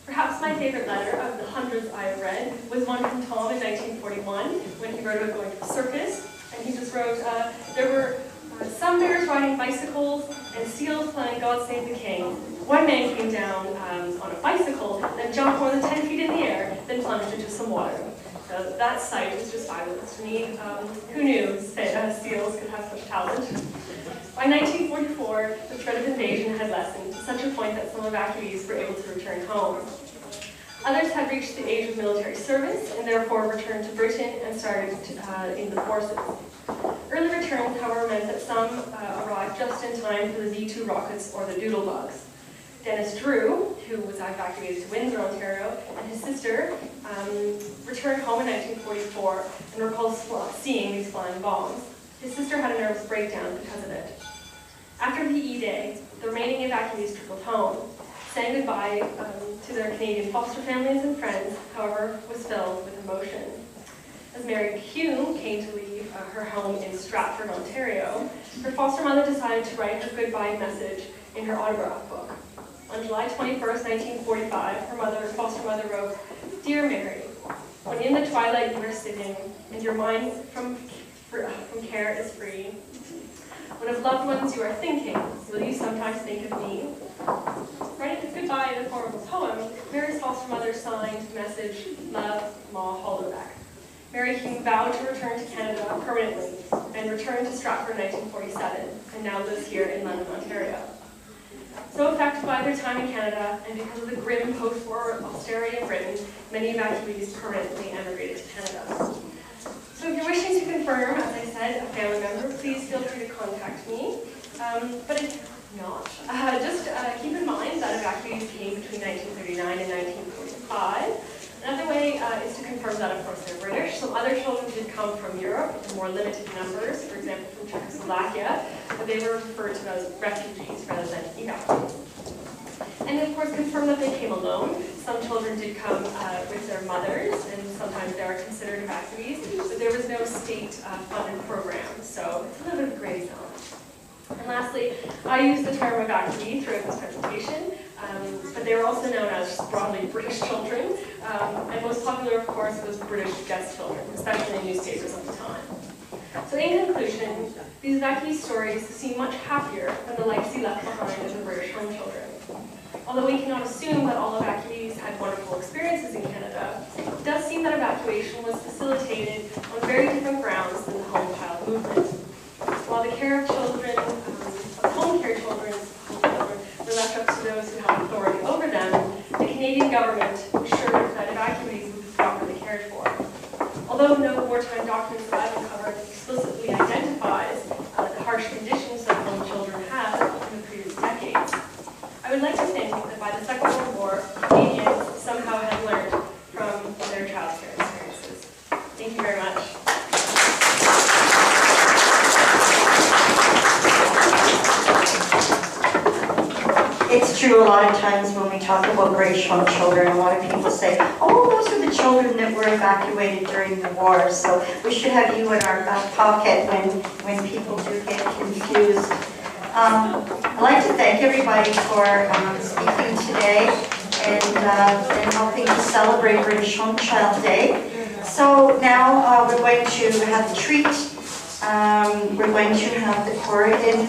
Perhaps my favorite letter of the hundreds I have read was one from Tom in 1941 when he wrote about going to a circus, and he just wrote, "There were some bears riding bicycles and seals playing God Save the King. One man came down on a bicycle, then jumped more than 10 feet in the air, then plunged into some water." So that sight was just fabulous to me. Who knew seals could have such talent? By 1944, the threat of invasion had lessened to such a point that some evacuees were able to return home. Others had reached the age of military service and therefore returned to Britain and started in the forces. Early returns, however, meant that some arrived just in time for the V-2 rockets or the doodlebugs. Dennis Drew, who was evacuated to Windsor, Ontario, and his sister returned home in 1944 and recalls seeing these flying bombs. His sister had a nervous breakdown because of it. After VE Day, the remaining evacuees trickled home. Saying goodbye to their Canadian foster families and friends, however, was filled with emotion. As Mary Hume came to leave her home in Stratford, Ontario, her foster mother decided to write her goodbye message in her autograph book. On July 21st, 1945, her foster mother wrote, "Dear Mary, when in the twilight you are sitting, and your mind from care is free, when of loved ones you are thinking, will you sometimes think of me?" Writing his goodbye in the form of a poem, Mary's foster mother signed message, "Love, Ma Hollowbeck." Mary Hume vowed to return to Canada permanently and returned to Stratford in 1947 and now lives here in London, Ontario. So affected by their time in Canada and because of the grim post-war austerity in Britain, many evacuees permanently emigrated to Canada. So if you're wishing to confirm, as I said, a family member, please feel free to contact me. But if not, just keep in mind that evacuees came between 1939 and 1945. Another way is to confirm that, of course, they're British. Some other children did come from Europe in more limited numbers, for example, from Czechoslovakia, but they were referred to as refugees rather than evacuees. And of course, confirm that they came alone. Some children did come with their mothers, and sometimes they are considered evacuees, but there was no state-funded program, so it's a little bit of a gray zone. And lastly, I use the term evacuee throughout this presentation, but they were also known as broadly British children, and most popular, of course, was British guest children, especially in newspapers of the time. So in conclusion, these evacuee stories seem much happier than the legacy left behind in the British home children. Although we cannot assume that all evacuees had wonderful experiences in Canada, it does seem that evacuation was facilitated on very different grounds than the home child movement. While the care of children, home care children were left up to those who had authority over them, the Canadian government ensured that evacuees would be properly cared for. Although no wartime document that I've uncovered explicitly identifies the harsh conditions that home children had in the previous decades, I would like to think that by the Second World War, Canadians somehow had learned from their child care experiences. Thank you very much. It's true, a lot of times when we talk about British home children, a lot of people say, oh, those are the children that were evacuated during the war. So we should have you in our back pocket when people do get confused. I'd like to thank everybody for speaking today and helping to celebrate British Home Child Day. So now we're going to have a treat. We're going to have the Corrigan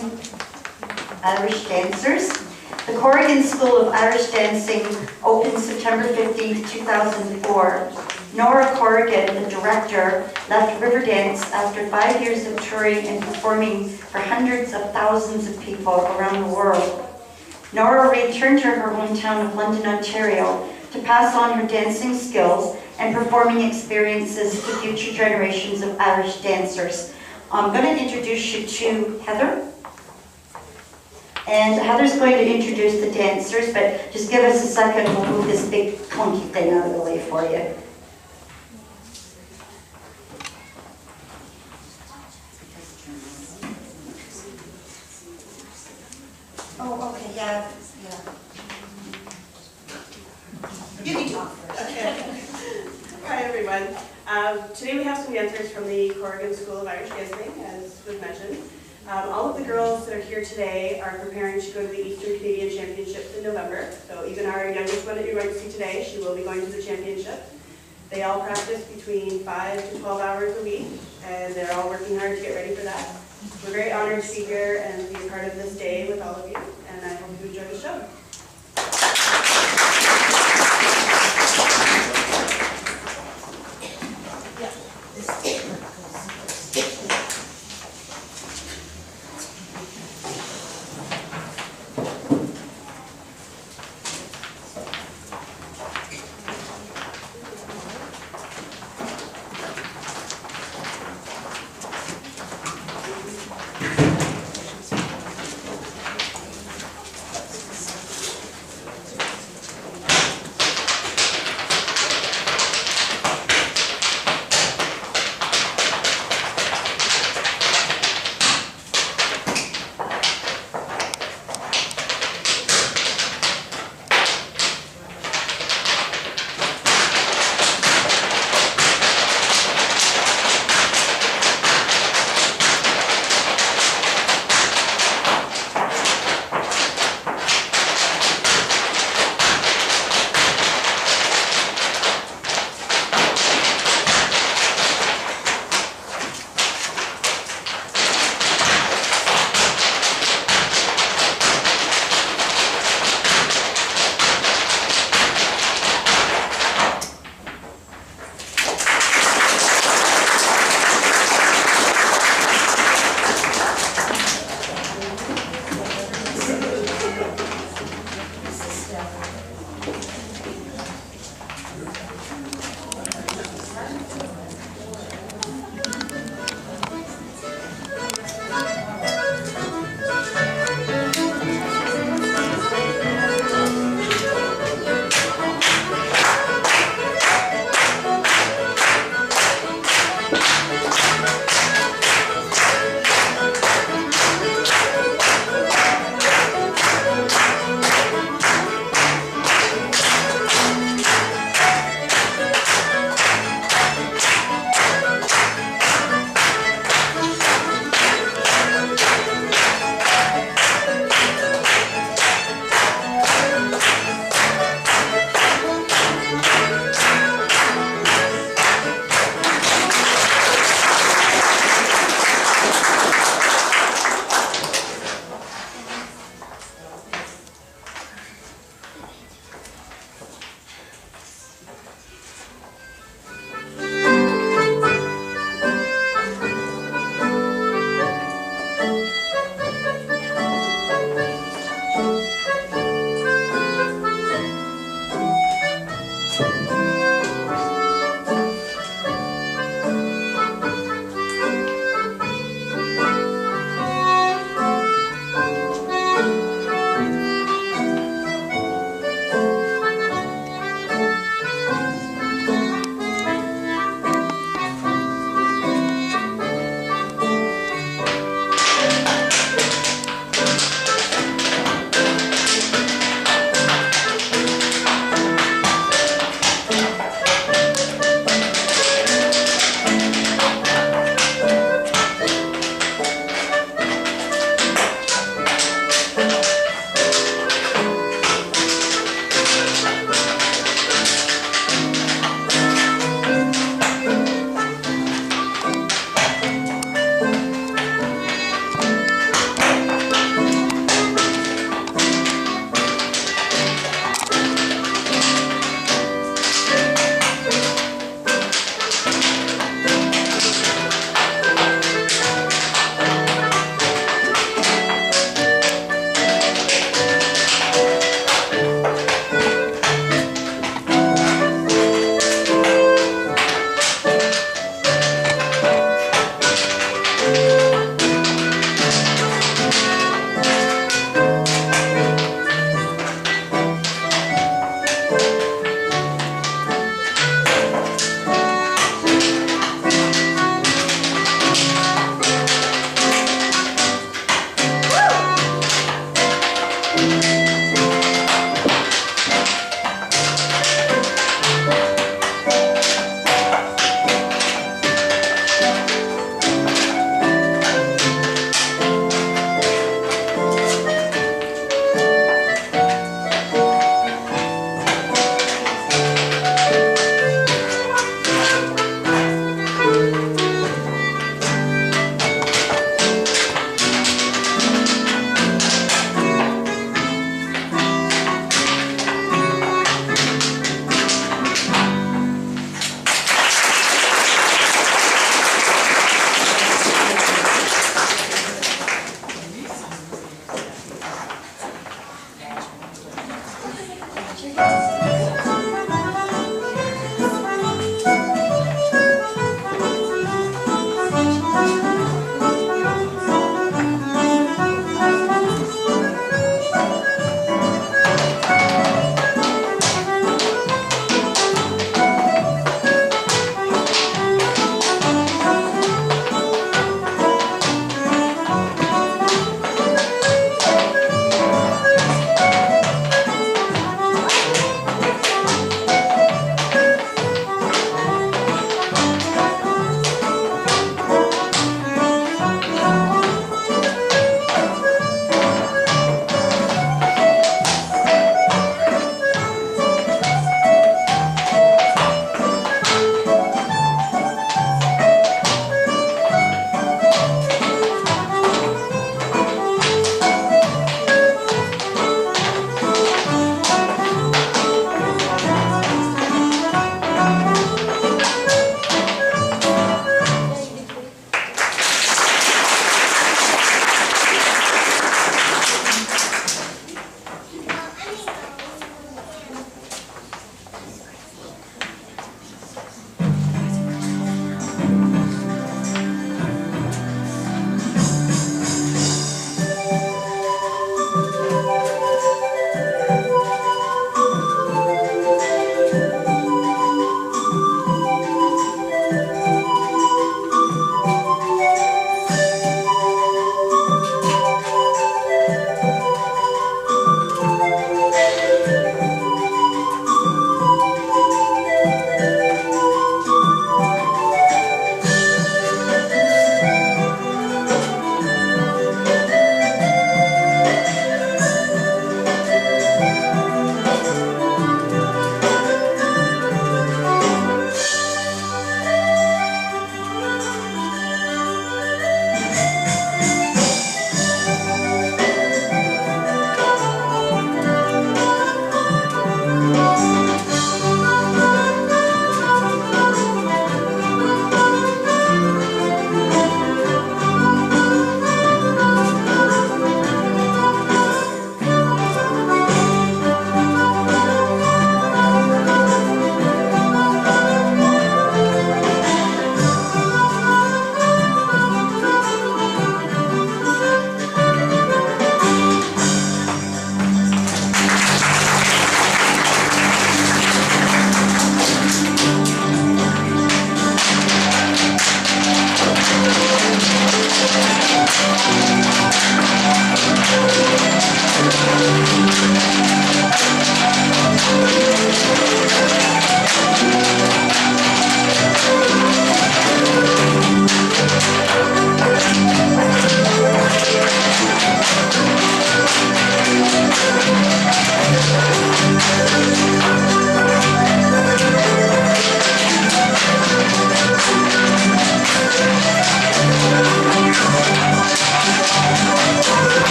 Irish dancers. The Corrigan School of Irish Dancing opened September 15, 2004. Nora Corrigan, the director, left Riverdance after 5 years of touring and performing for hundreds of thousands of people around the world. Nora returned to her hometown of London, Ontario to pass on her dancing skills and performing experiences to future generations of Irish dancers. I'm going to introduce you to Heather. And Heather's going to introduce the dancers, but just give us a second, we'll move this big clunky thing out of the way for you. Oh, okay, yeah. You can talk first. Okay. Hi, everyone. Today we have some dancers from the Corrigan School of Irish Dancing, as was mentioned. All of the girls that are here today are preparing to go to the Eastern Canadian Championships in November. So even our youngest one that you're going to see today, she will be going to the championship. They all practice between 5 to 12 hours a week, and they're all working hard to get ready for that. We're very honored to be here and be a part of this day with all of you, and I hope you enjoy the show.